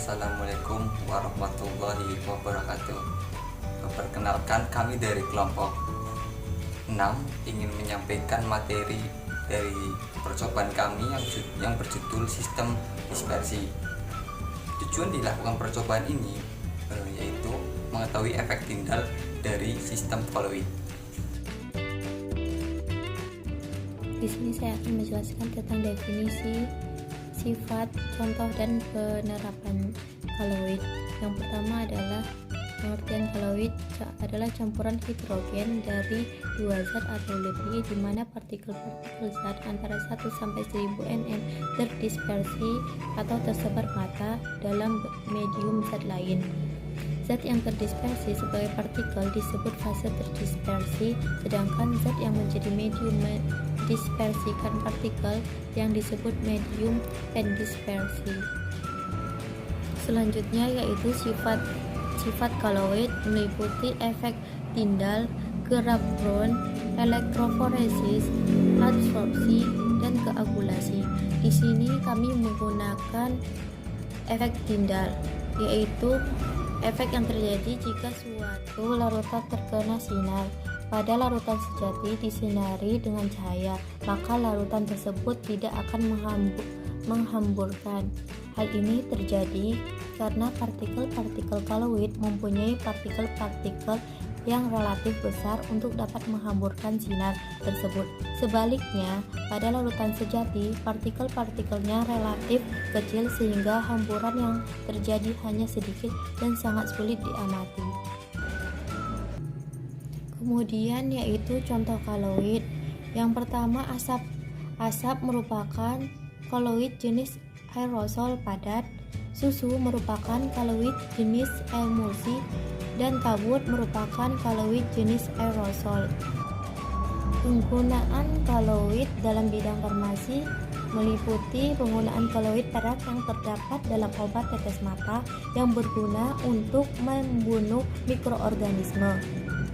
Assalamualaikum warahmatullahi wabarakatuh. Perkenalkan, kami dari kelompok 6 ingin menyampaikan materi dari percobaan kami yang berjudul sistem dispersi. Tujuan dilakukan percobaan ini yaitu mengetahui efek tindal dari sistem koloid. Di sini saya akan menjelaskan tentang definisi, sifat, contoh, dan penerapan koloid. Yang pertama adalah pengertian koloid adalah campuran hidrogen dari dua zat atau lebih, di mana partikel-partikel zat antara 1 sampai 1000 nm terdispersi atau tersebar merata dalam medium zat lain. Zat yang terdispersi sebagai partikel disebut fase terdispersi, sedangkan zat yang menjadi medium mendispersikan partikel yang disebut medium pendispersi. Selanjutnya yaitu sifat koloid meliputi efek tindal, gerak Brown, elektroforesis, adsorpsi, dan keagulasi. Di sini kami menggunakan efek tindal, yaitu efek yang terjadi jika suatu larutan terkena sinar. Pada larutan sejati disinari dengan cahaya, maka larutan tersebut tidak akan menghamburkan. Hal ini terjadi karena partikel-partikel koloid mempunyai partikel-partikel yang relatif besar untuk dapat menghamburkan sinar tersebut. Sebaliknya, pada larutan sejati, partikel-partikelnya relatif kecil sehingga hamburan yang terjadi hanya sedikit dan sangat sulit diamati. Kemudian yaitu contoh koloid. Yang pertama, asap. Asap merupakan koloid jenis aerosol padat. Susu merupakan koloid jenis emulsi, dan kabut merupakan koloid jenis aerosol. Penggunaan koloid dalam bidang farmasi meliputi penggunaan koloid perak yang terdapat dalam obat tetes mata yang berguna untuk membunuh mikroorganisme.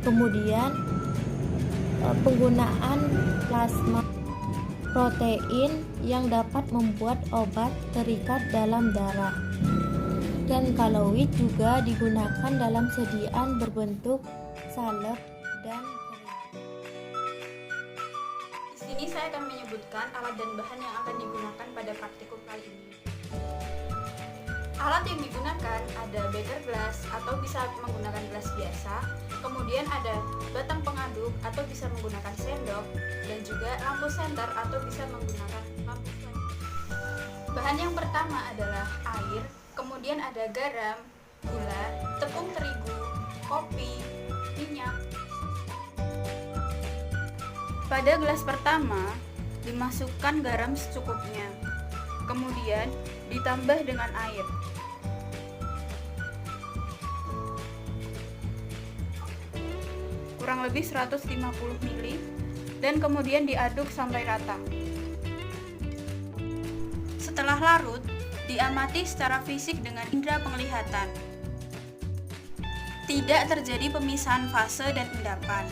Kemudian penggunaan plasma protein yang dapat membuat obat terikat dalam darah. Dan koloid juga digunakan dalam sediaan berbentuk salep dan kering. Di sini saya akan menyebutkan alat dan bahan yang akan digunakan pada praktikum kali ini. Alat yang digunakan ada beaker glass atau bisa menggunakan gelas biasa, kemudian ada batang pengaduk atau bisa menggunakan sendok, dan juga lampu senter atau bisa menggunakan lampu flash. Bahan yang pertama adalah air, kemudian ada garam, gula, tepung terigu, kopi, minyak. Pada gelas pertama, dimasukkan garam secukupnya, kemudian ditambah dengan air. Kurang lebih 150 ml, dan kemudian diaduk sampai rata. Setelah larut, diamati secara fisik dengan indera penglihatan. Tidak terjadi pemisahan fase dan endapan.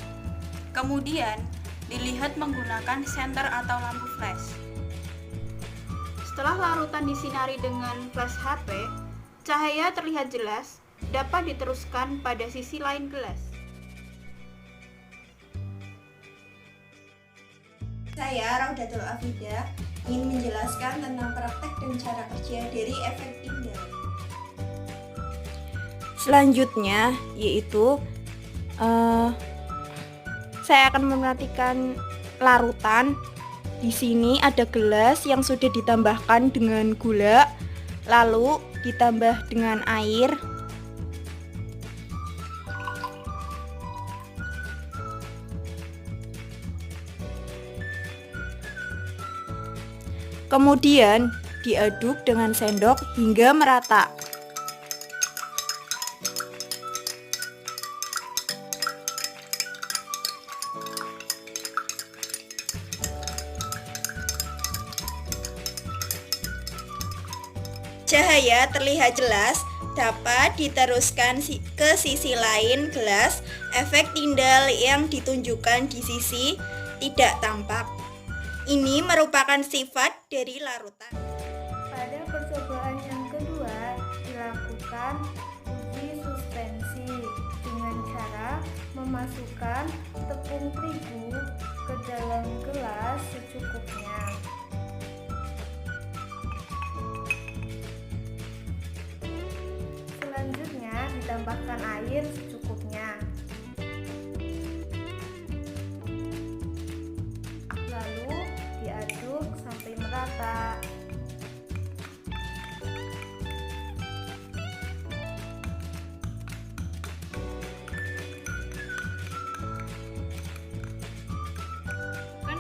Kemudian, dilihat menggunakan senter atau lampu flash. Setelah larutan disinari dengan flash HP, cahaya terlihat jelas, dapat diteruskan pada sisi lain gelas. Saya Raudatul Afida ingin menjelaskan tentang praktek dan cara kerja dari efek tindal. Selanjutnya yaitu saya akan memperhatikan larutan. Di sini ada gelas yang sudah ditambahkan dengan gula, lalu ditambah dengan air. Kemudian diaduk dengan sendok hingga merata. Cahaya terlihat jelas, dapat diteruskan ke sisi lain gelas. Efek tindal yang ditunjukkan di sisi tidak tampak. Ini merupakan sifat dari larutan. Pada percobaan yang kedua, dilakukan memasukkan tepung terigu ke dalam gelas secukupnya. Selanjutnya ditambahkan air secukupnya. Lalu diaduk sampai merata.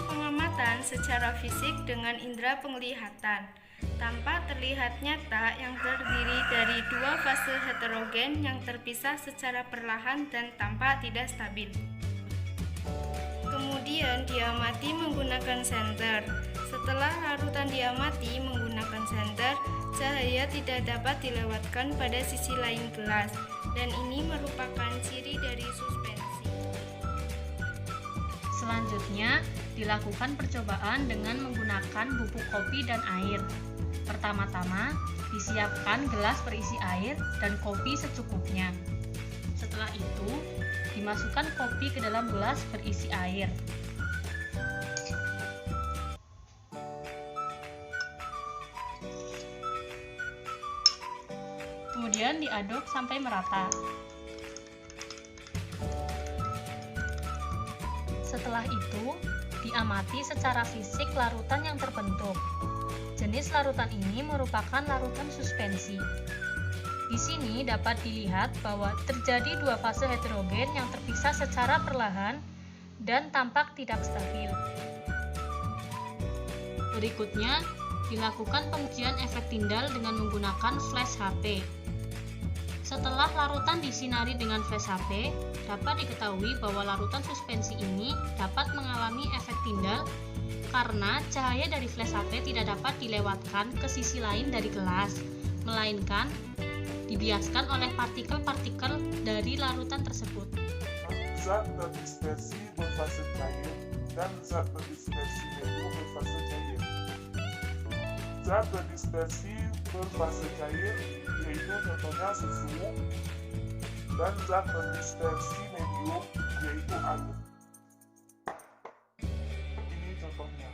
Pengamatan secara fisik dengan indera penglihatan. Tampak terlihat nyata yang terdiri dari dua fase heterogen yang terpisah secara perlahan dan tampak tidak stabil. Kemudian diamati menggunakan senter. Setelah larutan diamati menggunakan senter, cahaya tidak dapat dilewatkan pada sisi lain gelas, dan ini merupakan ciri dari suspensi. Selanjutnya, dilakukan percobaan dengan menggunakan bubuk kopi dan air. Pertama-tama, disiapkan gelas berisi air dan kopi secukupnya. Setelah itu, dimasukkan kopi ke dalam gelas berisi air. Kemudian diaduk sampai merata. Setelah itu, diamati secara fisik larutan yang terbentuk. Jenis larutan ini merupakan larutan suspensi. Di sini dapat dilihat bahwa terjadi dua fase heterogen yang terpisah secara perlahan dan tampak tidak stabil. Berikutnya, dilakukan pengujian efek tindal dengan menggunakan flash HP. Setelah larutan disinari dengan flash HP, dapat diketahui bahwa larutan suspensi ini dapat mengalami efek tindal karena cahaya dari flash HP tidak dapat dilewatkan ke sisi lain dari gelas, melainkan dibiaskan oleh partikel-partikel dari larutan tersebut. Zat terdispersi berfase cair dan zat terdispersi medium berfase cair. Zat terdispersi berfase cair yaitu contohnya susu, dan zat terdispersi medium yaitu air. Ini contohnya.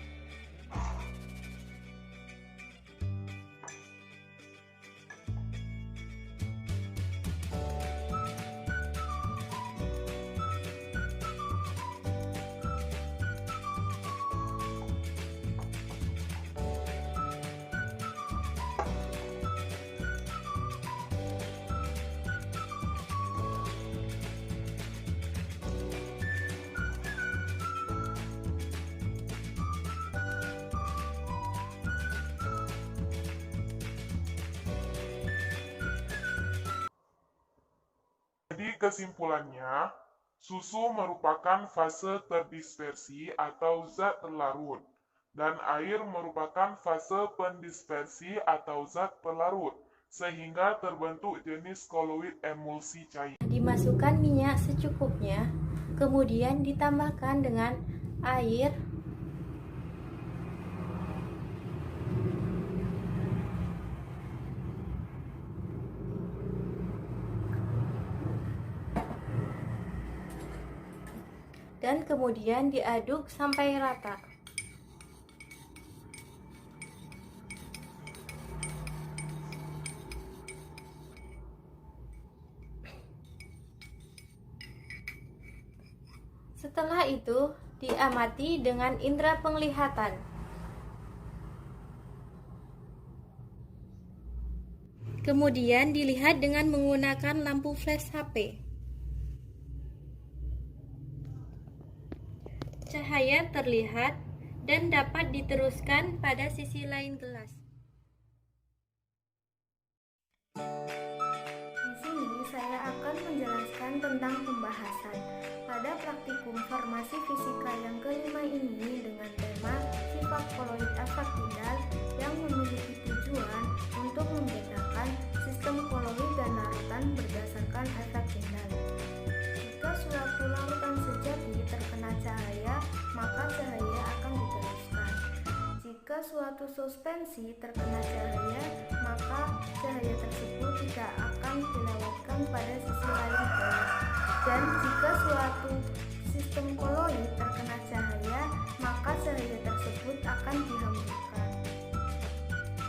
Jadi kesimpulannya, susu merupakan fase terdispersi atau zat terlarut, dan air merupakan fase pendispersi atau zat pelarut, sehingga terbentuk jenis koloid emulsi cair. Dimasukkan minyak secukupnya, kemudian ditambahkan dengan air, dan kemudian diaduk sampai rata. Setelah itu, diamati dengan indera penglihatan. Kemudian dilihat dengan menggunakan lampu flash HP. Cahaya terlihat dan dapat diteruskan pada sisi lain gelas. Di sini saya akan menjelaskan tentang pembahasan pada praktikum farmasi fisika yang kelima ini dengan tema sifat koloid efek tindal yang memiliki tujuan untuk membedakan sistem koloid dan larutan berdasarkan efek tindal. Jika suatu larutan sejati terkena cahaya, maka cahaya akan diteruskan. Jika suatu suspensi terkena cahaya, maka cahaya tersebut tidak akan dilewatkan pada sisi lain gelas. Dan jika suatu sistem koloid terkena cahaya, maka cahaya tersebut akan dihembuskan.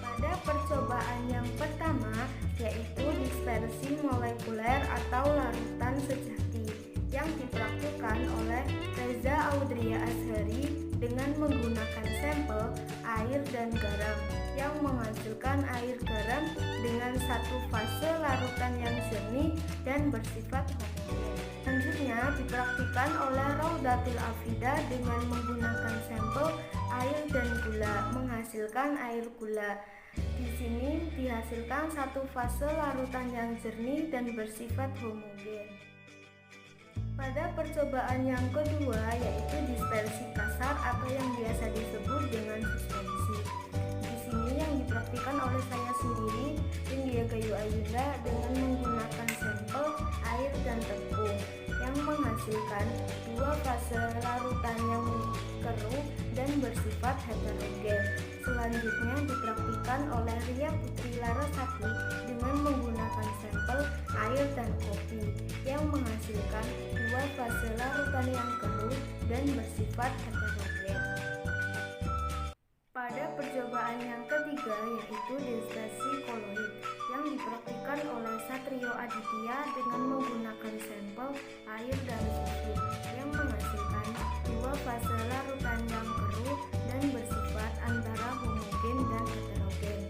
Pada percobaan yang pertama, yaitu dispersi molekuler atau larutan sejati, yang dipraktikkan oleh Reza Audria Azhari dengan menggunakan sampel air dan garam, yang menghasilkan air garam dengan satu fase larutan yang jernih dan bersifat homogen. Selanjutnya dipraktikkan oleh Raudatil Afida dengan menggunakan sampel air dan gula, menghasilkan air gula. Di sini dihasilkan satu fase larutan yang jernih dan bersifat homogen. Pada percobaan yang kedua, yaitu dispersi kasar atau yang biasa disebut dengan suspensi. Di sini yang dipraktikkan oleh saya sendiri, India Gayu Ayunda, dengan menggunakan sampel air dan tepung, yang menghasilkan dua fase larutan yang keruh dan bersifat heterogen. Selanjutnya dipraktikkan oleh Ria Putri Larasati dengan menggunakan sampel air dan kopi, yang menghasilkan dua fase larutan yang keruh dan bersifat heterogen. Pada percobaan yang ketiga, yaitu dispersi koloid, yang dipraktikkan oleh Satrio Aditya dengan menggunakan sampel air dan susu, yang menghasilkan dua fase larutan yang keruh dan bersifat antara homogen dan heterogen.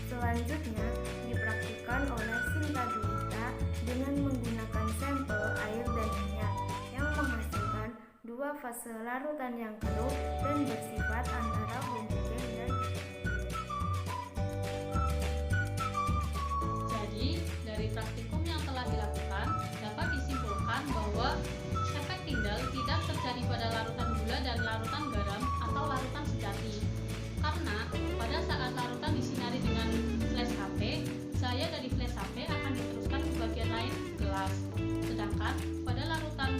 Selanjutnya dipraktikkan oleh Sinta Dwita dengan menggunakan sampel air dan minyak, yang menghasilkan dua fase larutan yang keruh dan bersifat antara homogen dan Jadi, dari praktikum yang telah dilakukan, dapat disimpulkan bahwa efek tindal tidak terjadi pada larutan gula dan larutan garam atau larutan sejati. Karena pada saat larutan disinari dengan flash HP, cahaya dari flash HP akan diteruskan ke bagian lain gelas. Sedangkan pada larutan